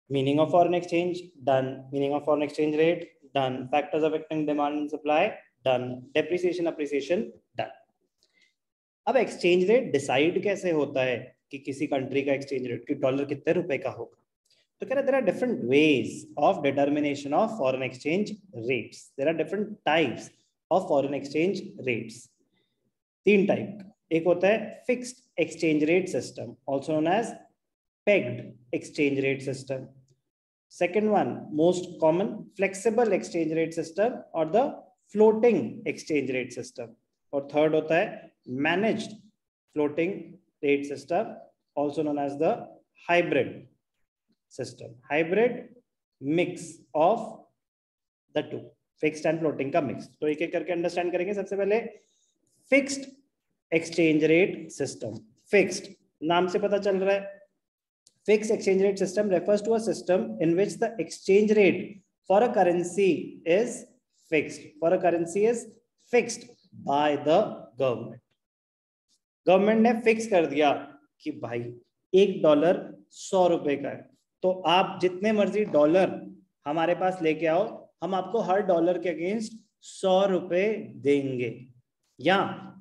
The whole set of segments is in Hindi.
Meaning of foreign exchange, done. Meaning of foreign exchange rate, done. Factors affecting demand and supply, done. Depreciation, appreciation, done. अब एक्सचेंज रेट डिसाइड कैसे होता है कि किसी कंट्री का एक्सचेंज रेट कि डॉलर कितने रुपए का होगा? तो कह रहे there are different ways of determination of foreign exchange rates. There are different types of foreign exchange rates. 3 type. एक होता है fixed exchange rate system, also known as pegged exchange rate system. Second one, most common, flexible exchange rate system or the floating exchange rate system. और third होता है managed floating rate system, also known as the hybrid system. Hybrid mix of the two, fixed and floating का mix. तो एक एक करके अंडरस्टैंड करेंगे. सबसे पहले fixed exchange rate system. Fixed नाम से पता चल रहा है. Fixed exchange rate system refers to a system in which the exchange rate for a currency is fixed. For a currency is fixed by the government. Government ने फिक्स कर दिया कि भाई $1 ₹100 का है, तो आप जितने मर्जी डॉलर हमारे पास लेके आओ, हम आपको हर डॉलर के अगेंस्ट ₹100 देंगे. या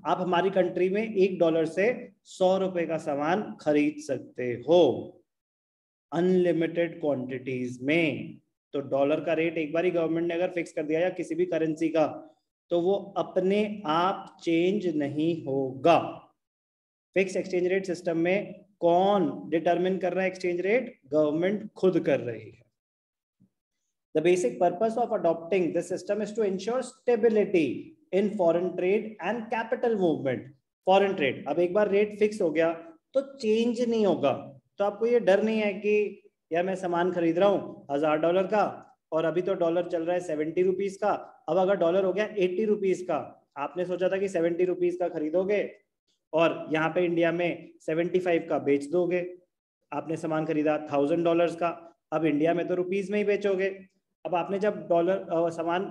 आप हमारी कंट्री में $1 से ₹100 का सामान खरीद सकते हो अनलिमिटेड क्वांटिटीज में. तो डॉलर का रेट एक बार ही गवर्नमेंट ने अगर फिक्स कर दिया या किसी भी करेंसी का, तो वो अपने आप चेंज नहीं होगा. फिक्स एक्सचेंज रेट सिस्टम में कौन डिटरमिन कर रहा है एक्सचेंज रेट? गवर्नमेंट खुद कर रही है. The basic purpose of adopting this system is to ensure stability in foreign trade and capital movement. Foreign trade, अब एक बार रेट फिक्स हो गया तो चेंज नहीं होगा. तो आपको ये डर नहीं है कि यार मैं सामान खरीद रहा हूँ $1000 का और अभी तो डॉलर चल रहा है ₹70 का. अब अगर डॉलर हो गया ₹80 का, आपने सोचा था कि ₹70 का खरीदोगे और यहाँ पे इंडिया में 75 का बेच दोगे. आपने सामान खरीदा $1000 का, अब इंडिया में तो रुपीज में ही बेचोगे. अब आपने जब डॉलर सामान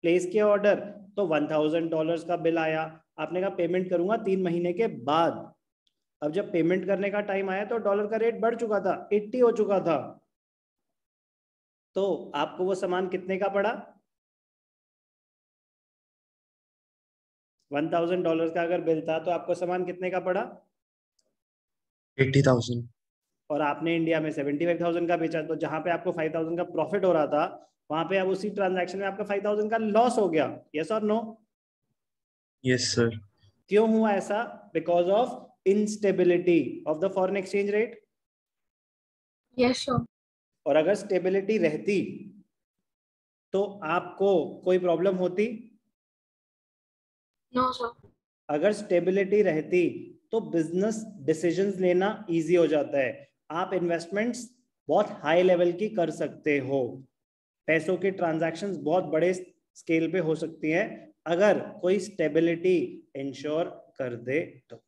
प्लेस किया ऑर्डर तो $1000 का बिल आया. आपने कहा पेमेंट करूंगा 3 महीने के बाद. अब जब पेमेंट करने का टाइम आया तो डॉलर का रेट बढ़ चुका था, 80 हो चुका था. तो आपको वो सामान कितने का पड़ा? $1000 का अगर बिल था तो आपको सामान कितने का पड़ा? 80,000. और आपने इंडिया में 75,000 का बेचा. तो जहां पे आपको 5,000 का प्रॉफिट हो रहा था, वहां पे अब उसी ट्रांजैक्शन में आपका 5,000 का लॉस हो गया. यस और नो? Yes sir. क्यों हुआ ऐसा? Because of instability of the foreign exchange rate. Yes sir. और अगर स्टेबिलिटी रहती तो आपको कोई प्रॉब्लम होती? No sir. अगर स्टेबिलिटी रहती तो बिजनेस डिसीजंस लेना इजी हो जाता है. आप इन्वेस्टमेंट्स बहुत हाई लेवल की कर सकते हो. पैसों की ट्रांजैक्शंस बहुत बड़े स्केल पे हो सकती हैं अगर कोई स्टेबिलिटी इंश्योर कर दे तो.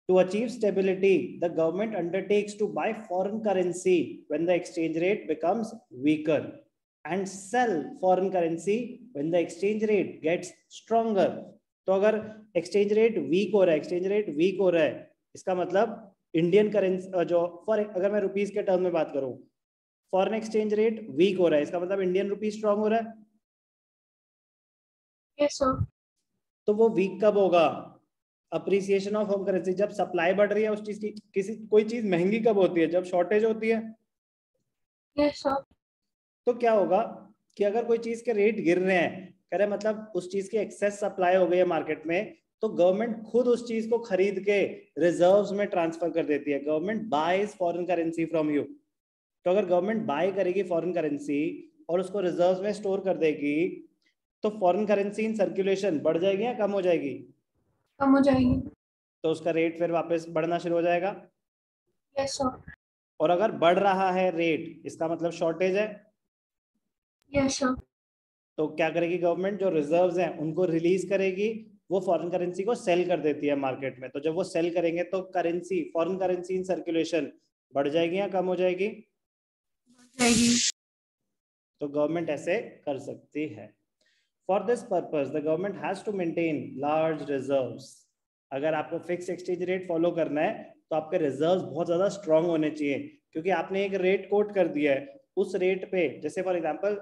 To achieve stability, the government undertakes to buy foreign currency when the exchange rate becomes weaker and sell foreign currency when the exchange rate gets stronger. तो अगर एक्सचेंज रेट वीक हो रहा है, इसका मतलब इंडियन करेंसी जो अगर मैं रुपीस के टर्म में बात करूं, फॉरेन एक्सचेंज रेट वीक हो रहा है, इसका मतलब इंडियन रुपी स्ट्रांग हो रहा है. Yes sir. तो वो वीक कब होगा? Appreciation of home currency. जब सप्लाई बढ़ रही है उस चीज की, कोई चीज महंगी कब होती है? जब शॉर्टेज होती है. Yes sir. तो क्या होगा कि अगर कोई चीज के रेट गिर रहे हैं, कह रहे मतलब उस चीज की एक्सेस सप्लाई हो गई है मार्केट में, तो गवर्नमेंट खुद उस चीज को खरीद के रिजर्व्स में ट्रांसफर कर देती है. Government buys foreign currency from you. तो अगर गवर्नमेंट बाय करेगी फॉरेन करेंसी और उसको रिजर्व्स में स्टोर कर देगी, तो फॉरेन करेंसी इन सर्कुलेशन बढ़ जाएगी या कम हो जाएगी? कम हो जाएगी. तो उसका रेट फिर वापस बढ़ना शुरू हो जाएगा. Yes sir. और अगर बढ़ रहा है रेट, इसका मतलब शॉर्टेज है. Yes sir. तो क्या करेगी गवर्नमेंट? जो रिजर्व्स हैं उनको रिलीज करेगी, वो फॉरेन करेंसी को सेल कर देती है मार्केट में. तो जब वो सेल करेंगे तो currency, foreign currency in circulation बढ़ जाएगी या कम हो जाएगी? बढ़ जाएगी. तो गवर्नमेंट ऐसे कर सकती है. For this purpose the government has to maintain large reserves. अगर आपको फिक्स एक्सचेंज रेट फॉलो करना है तो आपके रिजर्व्स बहुत ज्यादा स्ट्रांग होने चाहिए, क्योंकि आपने एक रेट कोट कर दिया है, उस रेट पे, जैसे फॉर एग्जांपल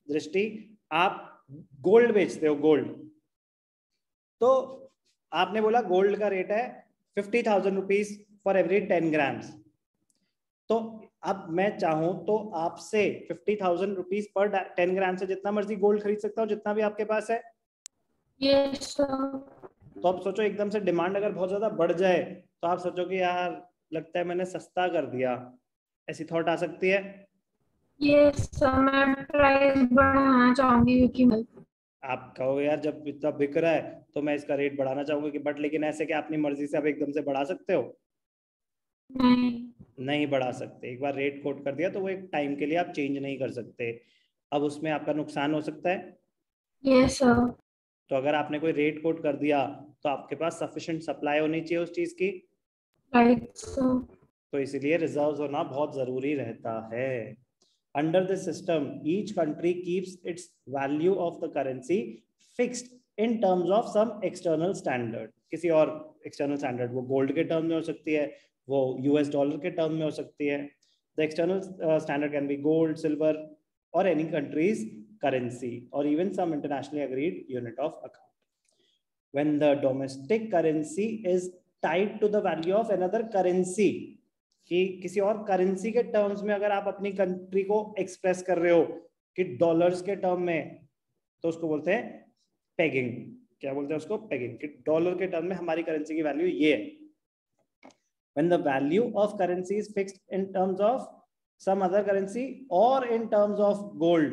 दृष्टि, आप गोल्ड बेचते हो, गोल्ड, तो आपने बोला गोल्ड का रेट है 50,000 रुपीज फॉर एवरी 10 ग्राम्स। तो अब मैं चाहूं तो आपसे 50,000 रुपीज पर 10 ग्राम से जितना मर्जी गोल्ड खरीद सकता हूं, जितना भी आपके पास है। Yes sir. तो अब सोचो एकदम से डिमांड अगर बहुत ज्यादा बढ़ जाए, तो आप सोचो कि यार लगता है मैंने सस्ता कर दिया, ऐसी थॉट आ सकती है। यस सर, मैं प्राइस बढ़ाना चाहूंगी क्योंकि आप कहोगे यार जब इतना बिक रहा है तो मैं इसका रेट बढ़ाना चाहूंगा, कि बट लेकिन ऐसे कि अपनी मर्जी से आप एकदम से बढ़ा सकते हो? नहीं बढ़ा सकते। एक बार रेट कोट कर दिया तो वो एक टाइम के लिए आप चेंज नहीं कर सकते। अब उसमें आपका नुकसान हो सकता है। Yes sir. तो अगर आपने कोई रेट कोट कर दिया तो आपके पास सफिशिएंट सप्लाई होनी चाहिए उस चीज की, राइट सर। तो इसीलिए रिजर्व्स होना बहुत जरूरी रहता है। Under this system each country keeps its value of the currency fixed in terms of some external standard. किसी और एक्सटर्नल स्टैंडर्ड, वो गोल्ड के टर्म में हो सकती है, वो यूएस डॉलर के टर्म में हो सकती है। The external standard can be gold, silver और एनी कंट्रीज करेंसी और even some internationally agreed unit of account. When the domestic currency is tied to the value of another currency, कि किसी और करेंसी के टर्म्स में अगर आप अपनी कंट्री को एक्सप्रेस कर रहे हो कि डॉलर्स के टर्म में, तो उसको बोलते हैं पेगिंग। क्या बोलते हैं उसको? पेगिंग। कि डॉलर के टर्म में हमारी करेंसी की वैल्यू ये है। When the value of currency is fixed in terms of some other currency or in terms of gold,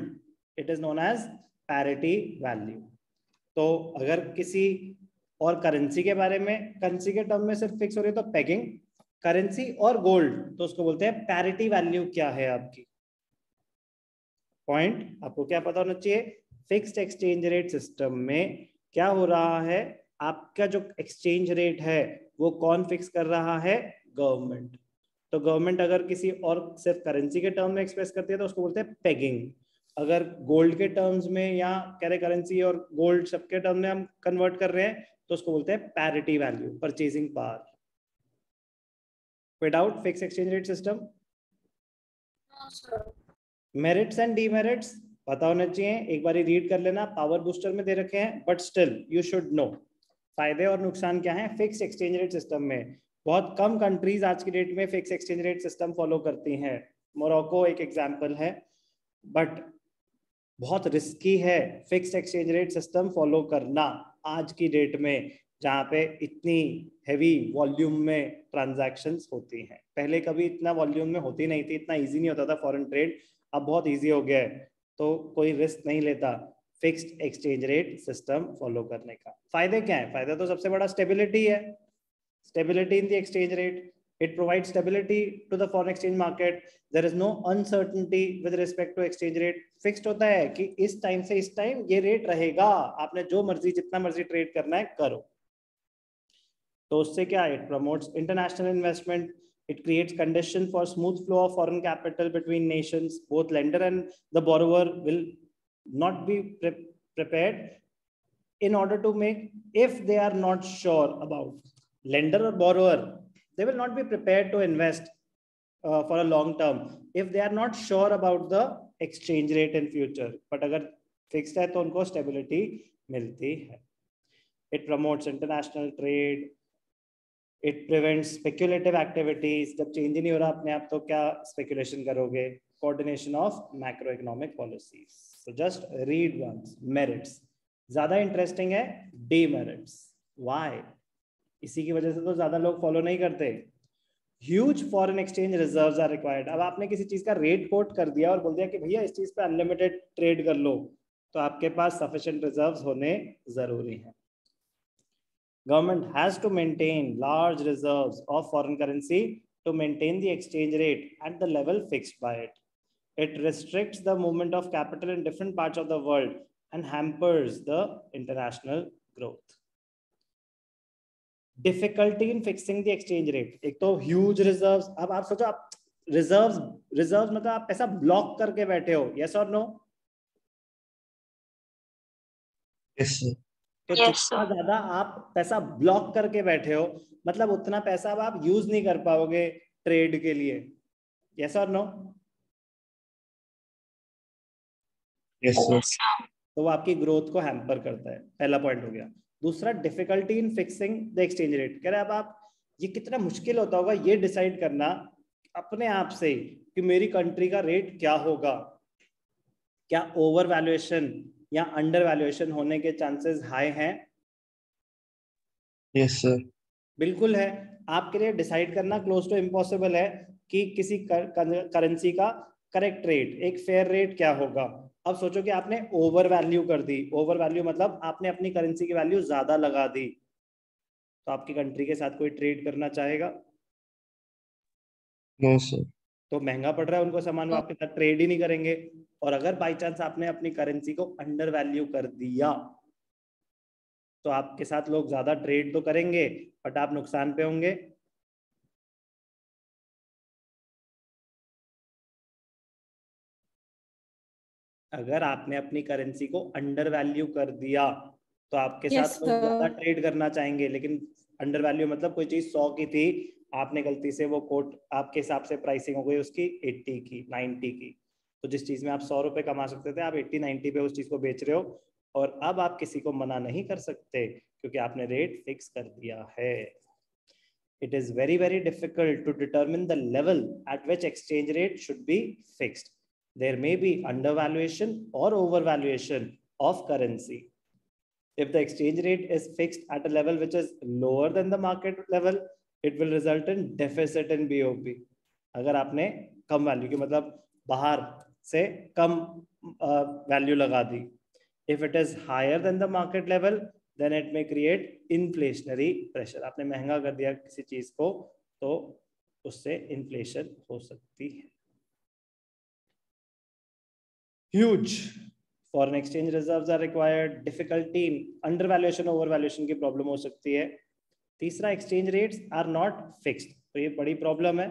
it is known as parity value. तो अगर किसी और करेंसी के बारे में, करेंसी के टर्म में सिर्फ फिक्स हो रही है तो पेगिंग, करेंसी और गोल्ड तो उसको बोलते हैं पैरिटी वैल्यू। क्या है आपकी पॉइंट? आपको क्या पता होना चाहिए? फिक्स्ड एक्सचेंज रेट सिस्टम में क्या हो रहा है, आपका जो एक्सचेंज रेट है वो कौन फिक्स कर रहा है? गवर्नमेंट। तो गवर्नमेंट अगर किसी और सिर्फ करेंसी के टर्म में एक्सप्रेस करती है तो उसको बोलते हैं पेगिंग। अगर गोल्ड के टर्म्स में या कह रहे करेंसी और गोल्ड सबके टर्म में हम कन्वर्ट कर रहे हैं तो उसको बोलते हैं parity value, purchasing power. Without fix exchange rate system, merits and demerits पता होना चाहिए। एक बार रीड कर लेना, पावर बूस्टर में दे रखे हैं, but still you should know फायदे और नुकसान क्या है फिक्स एक्सचेंज रेट सिस्टम में। बहुत कम कंट्रीज आज की डेट में fix exchange rate system follow करती हैं। मोरक्को एक एग्जांपल है, बट बहुत रिस्की है fixed exchange rate system follow करना आज की डेट में, जहाँ पे इतनी हेवी वॉल्यूम में ट्रांजैक्शंस होती हैं। पहले कभी इतना वॉल्यूम में होती नहीं थी, इतना इजी नहीं होता था फॉरेन ट्रेड, अब बहुत इजी हो गया है। तो कोई रिस्क नहीं लेता fixed exchange rate system follow करने का। फायदे क्या है? फायदा तो सबसे बड़ा स्टेबिलिटी है, stability in the exchange rate. It provides stability to the foreign exchange market. There is no uncertainty with respect to exchange rate. Fixed होता है कि इस टाइम से इस टाइम ये रेट रहेगा, आपने जो मर्जी जितना मर्जी ट्रेड करना है करो। तो उससे क्या? It promotes international investment. It creates condition for smooth flow of foreign capital between nations. Both lender and the borrower will not be prepared in order to make, if they are not sure about, lender or borrower, they will not be prepared to invest for a long term if they are not sure about the exchange rate in future. But अगर fixed है तो उनको stability मिलती है। It promotes international trade. It prevents speculative activities. जब चेंज ही नहीं हो रहा अपने आप तो क्या स्पेकुलेशन करोगे? Coordination of macroeconomic policies. So just read once. Merits. ज्यादा इंटरेस्टिंग है डीमेरिट्स। व्हाई? इसी की वजह से तो ज्यादा लोग फॉलो नहीं करते। Huge foreign exchange reserves are required. अब आपने किसी चीज का रेट कोट कर दिया और बोल दिया कि भैया इस चीज पे अनलिमिटेड ट्रेड कर लो, तो आपके पास सफिशिएंट रिजर्व्स होने जरूरी है। Government has to maintain large reserves of foreign currency to maintain the exchange rate at the level fixed by it. It restricts the movement of capital in different parts of the world and hampers the international growth. Difficulty in fixing the exchange rate. एक तो huge reserves. अब आप सोचो, आप reserves मतलब आप पैसा ब्लॉक करके बैठे हो, yes or no? Yes, sir. तो जितना ज्यादा आप पैसा ब्लॉक करके बैठे हो, मतलब उतना पैसा अब आप यूज नहीं कर पाओगे ट्रेड के लिए। यस और नो? Yes sir. तो वो आपकी ग्रोथ को हैम्पर करता है, पहला पॉइंट हो गया। दूसरा, difficulty in fixing the exchange rate. कह रहे अब आप, ये कितना मुश्किल होता होगा ये डिसाइड करना अपने आप से कि मेरी कंट्री का रेट क्या होगा। क्या ओवर वैल्यूएशन या अंडर वैल्यूएशन होने के चांसेस हाई हैं? Yes sir. बिल्कुल है। आपके लिए डिसाइड करना क्लोज टू इम्पॉसिबल है कि किसी करेंसी का करेक्ट रेट, एक फेयर रेट क्या होगा। अब सोचो कि आपने ओवर वैल्यू कर दी। ओवर वैल्यू मतलब आपने अपनी करेंसी की वैल्यू ज्यादा लगा दी, तो आपकी कंट्री के साथ कोई ट्रेड करना चाहेगा? No sir. तो महंगा पड़ रहा है उनको सामान, वो आपके साथ ट्रेड ही नहीं करेंगे। और अगर बाई चांस आपने अपनी करेंसी को अंडर वैल्यू कर दिया, तो आपके साथ लोग ज्यादा ट्रेड तो करेंगे बट आप नुकसान पे होंगे। अगर आपने अपनी करेंसी को अंडर वैल्यू कर दिया तो आपके Yes, साथ लोग ज्यादा sir. ट्रेड करना चाहेंगे। लेकिन अंडर वैल्यू मतलब कोई चीज 100 की थी, आपने गलती से वो कोट, आपके हिसाब से प्राइसिंग हो गई उसकी 80 की, 90 की। तो जिस चीज में आप 100 रुपए कमा सकते थे, आप 80-90 पे उस चीज को बेच रहे हो। और अब आप किसी को मना नहीं कर सकते क्योंकि आपने रेट फिक्स कर दिया है। It is very, very difficult to determine the level at which exchange rate should be fixed. There may be undervaluation or overvaluation of currency. If the exchange rate is fixed at a level which is lower than the market level, it will result in deficit in BOP. अगर आपने कम वैल्यू की, मतलब बाहर से कम वैल्यू लगा दी. If it is higher than the market level, then it may create inflationary pressure. आपने महंगा कर दिया किसी चीज को तो उससे इन्फ्लेशन हो सकती है. Huge foreign exchange reserves are required. Difficulty in undervaluation overvaluation की प्रॉब्लम हो सकती है. तीसरा, exchange rates are not fixed. तो ये बड़ी प्रॉब्लम है.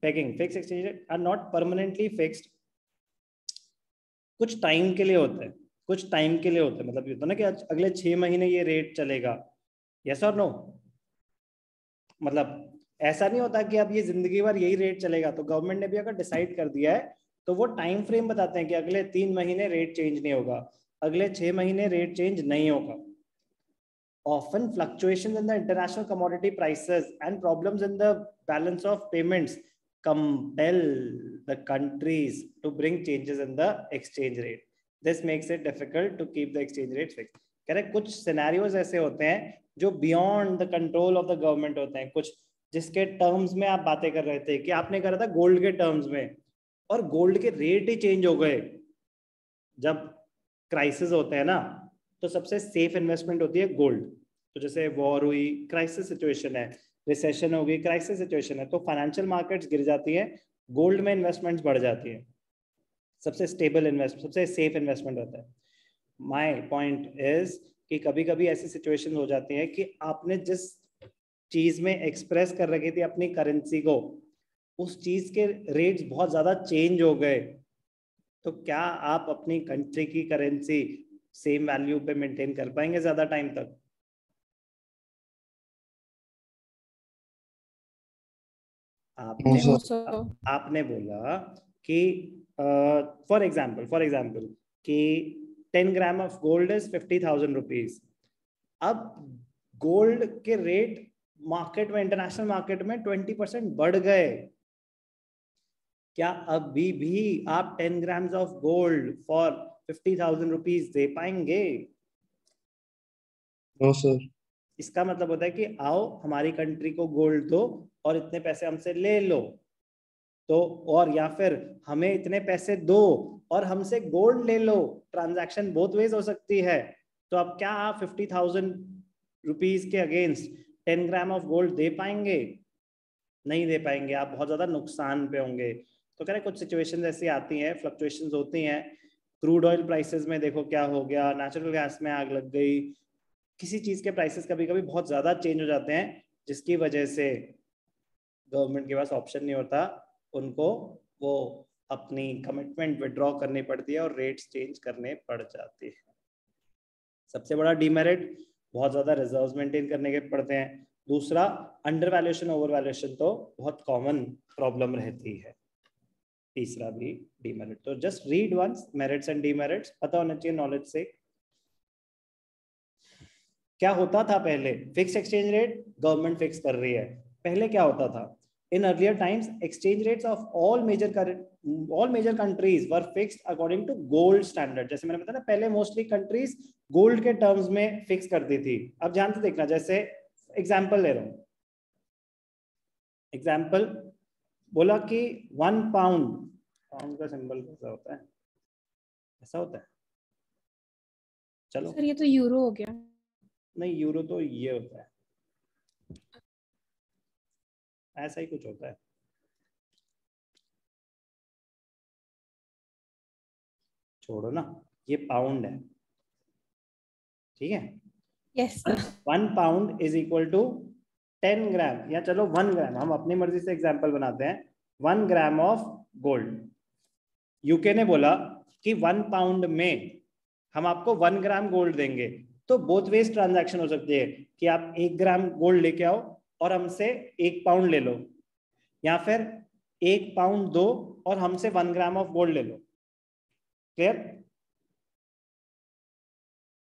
Pegging, fixed exchange rates are not permanently fixed. कुछ टाइम के लिए होता है, कुछ टाइम के लिए होता है. मतलब ये होता है ना कि अगले 6 महीने ये रेट चलेगा. यस और नो? मतलब ऐसा नहीं होता कि अब ये जिंदगी भर यही रेट चलेगा. तो गवर्नमेंट ने भी अगर डिसाइड कर दिया है तो वो टाइम फ्रेम बताते हैं कि अगले 3 महीने रेट चेंज नहीं होगा, अगले 6 महीने रेट चेंज नहीं होगा. Often fluctuations in the international commodity prices and problems in the balance of payments compel the countries to bring changes in the exchange rate. This makes it difficult to keep the exchange rate fixed. कह रहे कुछ सिनेरियोज ऐसे होते हैं जो beyond the control of the government होते हैं. कुछ जिसके टर्म्स में आप बातें कर रहे थे कि आपने करा था गोल्ड के टर्म्स में, और गोल्ड के रेट ही चेंज हो गए. जब क्राइसिस होते हैं ना, तो सबसे सेफ इन्वेस्टमेंट होती है गोल्ड. तो जैसे वॉर हुई, क्राइसिस सिचुएशन है, रिसेशन होगी, क्राइसिस सिचुएशन है, तो फाइनेंशियल मार्केट्स गिर जाती है, गोल्ड में इन्वेस्टमेंट्स बढ़ जाती है. सबसे स्टेबल इन्वेस्टमेंट, सबसे सेफ इन्वेस्टमेंट होता है. माय पॉइंट इज कि कभी कभी ऐसी सिचुएशन हो जाती है कि आपने जिस चीज में एक्सप्रेस कर रखी थी अपनी करेंसी को, उस चीज के रेट्स बहुत ज्यादा चेंज हो गए. तो क्या आप अपनी कंट्री की करेंसी सेम वैल्यू पे मेंटेन कर पाएंगे ज्यादा टाइम तक? आपने No, sir. आपने बोला कि फॉर एग्जाम्पल कि 10 gram of gold is 50,000 rupees. अब गोल्ड के रेट मार्केट में, इंटरनेशनल मार्केट में 20% बढ़ गए. क्या अभी भी आप 10 grams of gold for 50,000 rupees दे पाएंगे? No sir. इसका मतलब होता है कि आओ हमारी कंट्री को गोल्ड दो और इतने पैसे हमसे ले लो. तो और या फिर हमें इतने पैसे दो और हमसे गोल्ड ले लो. ट्रांजैक्शन बोथ वेज हो सकती है. तो अब क्या आप 50,000 रुपीज के अगेंस्ट 10 ग्राम ऑफ गोल्ड दे पाएंगे? नहीं दे पाएंगे. आप बहुत ज्यादा नुकसान पे होंगे. तो कह रहे कुछ सिचुएशंस ऐसी आती हैं, फ्लक्चुएशंस होती हैं. क्रूड ऑयल प्राइसेस में देखो क्या हो गया, नेचुरल गैस में आग लग गई, किसी चीज के प्राइसेस कभी कभी बहुत ज्यादा चेंज हो जाते हैं, जिसकी वजह से गवर्नमेंट के पास ऑप्शन नहीं होता, उनको वो अपनी कमिटमेंट विड्रॉ करनी पड़ती है और रेट्स चेंज करने पड़ जाते हैं. सबसे बड़ा डीमेरिट, बहुत ज्यादा रिजर्व्स मेंटेन करने के पड़ते हैं। दूसरा, अंडर वैल्यूएशन ओवर वैल्यूएशन तो बहुत कॉमन प्रॉब्लम रहती है। तीसरा भी डीमेरिट। तो just read once merits and demerits, पता होना चाहिए नॉलेज से। क्या होता था पहले? Fix exchange rate government fix कर रही है। पहले क्या होता था? In earlier times, exchange rates of all major countries were fixed according to gold standard. जैसे मैंने बताया ना, पहले मोस्टली कंट्रीज गोल्ड के टर्म्स में फिक्स करती थी। अब ध्यान से देखना, जैसे एग्जांपल ले रहा हूं। एग्जांपल बोला कि 1 पाउंड, पाउंड का सिंबल कैसा होता है? ऐसा होता है। चलो सर ये तो यूरो हो गया। नहीं, यूरो तो ये होता है, ऐसा ही कुछ होता है। छोड़ो ना, ये पाउंड है, ठीक है। Yes sir. 1 pound is equal to 10 gram, या चलो 1 ग्राम, हम अपनी मर्जी से एग्जांपल बनाते हैं। 1 ग्राम ऑफ गोल्ड। यूके ने बोला कि 1 पाउंड में हम आपको 1 ग्राम गोल्ड देंगे। तो बोथ वेज ट्रांजैक्शन हो सकती है कि आप 1 ग्राम गोल्ड लेके आओ और हमसे 1 पाउंड ले लो, या फिर 1 पाउंड दो और हमसे 1 ग्राम ऑफ गोल्ड ले लो। क्लियर?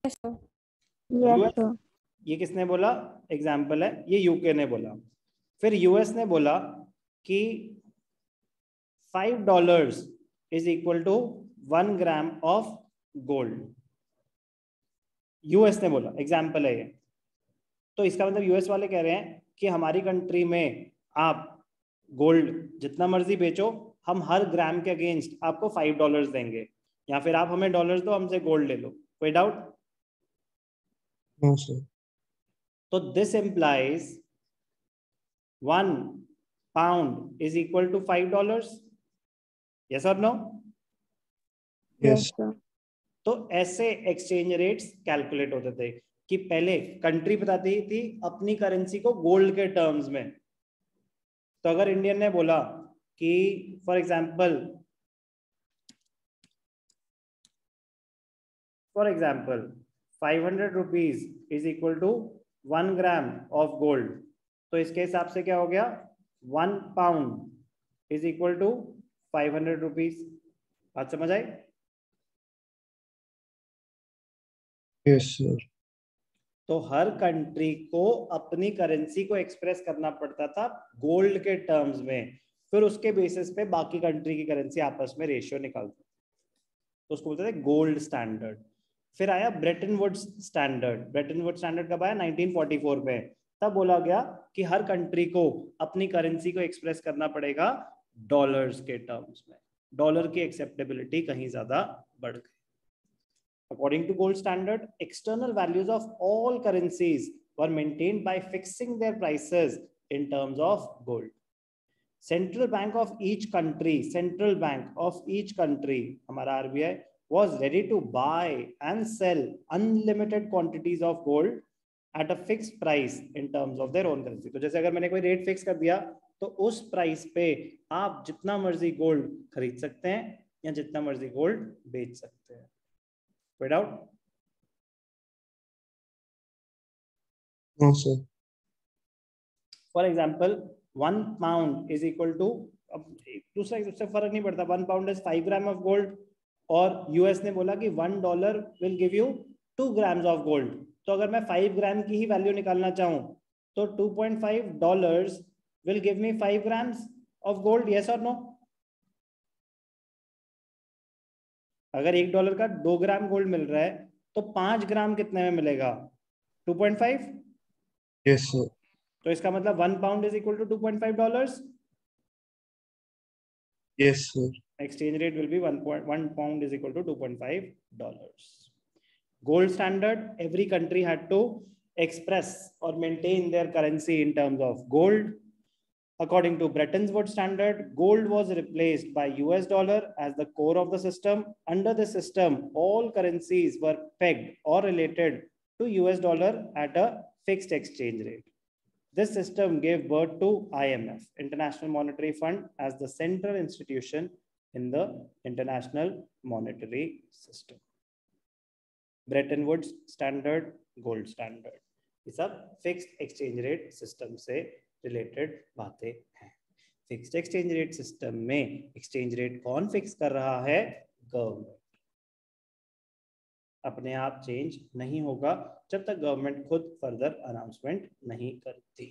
यस ये किसने बोला? एग्जाम्पल है, ये यूके ने बोला। फिर यूएस ने बोला कि $5 is equal to 1 gram of gold. US ने बोला, एग्जाम्पल है ये। तो इसका मतलब यूएस वाले कह रहे हैं कि हमारी कंट्री में आप गोल्ड जितना मर्जी बेचो, हम हर ग्राम के अगेंस्ट आपको $5 देंगे, या फिर आप हमें डॉलर्स दो, हमसे गोल्ड ले लो। कोई डाउट? No sir. तो this implies 1 pound is equal to $5. Yes or no? Yes sir. तो ऐसे एक्सचेंज रेट्स कैलकुलेट होते थे कि पहले कंट्री बताती थी अपनी करेंसी को गोल्ड के टर्म्स में। तो अगर इंडियन ने बोला कि for example 500 rupees is equal to 1 gram of gold, तो इसके हिसाब से क्या हो गया? 1 pound is equal to 500 rupees. बात समझ आई? Yes sir. तो हर कंट्री को अपनी करेंसी को एक्सप्रेस करना पड़ता था गोल्ड के टर्म्स में, फिर उसके बेसिस पे बाकी कंट्री की करेंसी आपस में रेशियो निकालते, तो उसको बोलते थे गोल्ड स्टैंडर्ड। फिर आया Bretton Woods standard. Bretton Woods standard कब आया? 1944 में। तब बोला गया कि हर कंट्री को अपनी करेंसी को एक्सप्रेस करना पड़ेगा डॉलर्स के टर्म्स में। डॉलर की एक्सेप्टेबिलिटी कहीं ज्यादा बढ़ गई। According to gold standard, external values of all currencies were maintained by fixing their prices in terms of gold. Central bank of each country, हमारा RBI, was ready to buy and sell unlimited quantities of gold at a fixed price in terms of their own currency. तो जैसे अगर मैंने कोई रेट फिक्स कर दिया, तो उस प्राइस पे आप जितना मर्जी गोल्ड खरीद सकते हैं या जितना मर्जी गोल्ड बेच सकते हैं। कोई doubt? No sir. For example 1 pound is equal to, अब दूसरा उससे फर्क नहीं पड़ता, 1 pound is 5 gram of gold, और यूएस ने बोला कि $1 will give you 2 grams of gold. तो अगर मैं 5 ग्राम की ही वैल्यू निकालना चाहूं तो $2.5 will give me 5 grams of gold. Yes और नो? अगर $1 का 2 ग्राम गोल्ड मिल रहा है तो 5 ग्राम कितने में मिलेगा? 2.5। Yes sir. तो इसका मतलब 1 pound is equal to $2.5। Yes sir. Exchange rate will be 1 pound is equal to $2.5. Gold standard, every country had to express or maintain their currency in terms of gold. According to Bretton Woods standard, gold was replaced by US dollar as the core of the system. Under the system, all currencies were pegged or related to US dollar at a fixed exchange rate. This system gave birth to IMF, International Monetary Fund, as the central institution in the international monetary system. Bretton Woods standard, gold standard, ये सब फिक्स्ड एक्सचेंज रेट सिस्टम से रिलेटेड बातें हैं। फिक्स्ड एक्सचेंज रेट सिस्टम में एक्सचेंज रेट कौन फिक्स कर रहा है? गवर्नमेंट। अपने आप चेंज नहीं होगा जब तक गवर्नमेंट खुद फर्दर अनाउंसमेंट नहीं करती।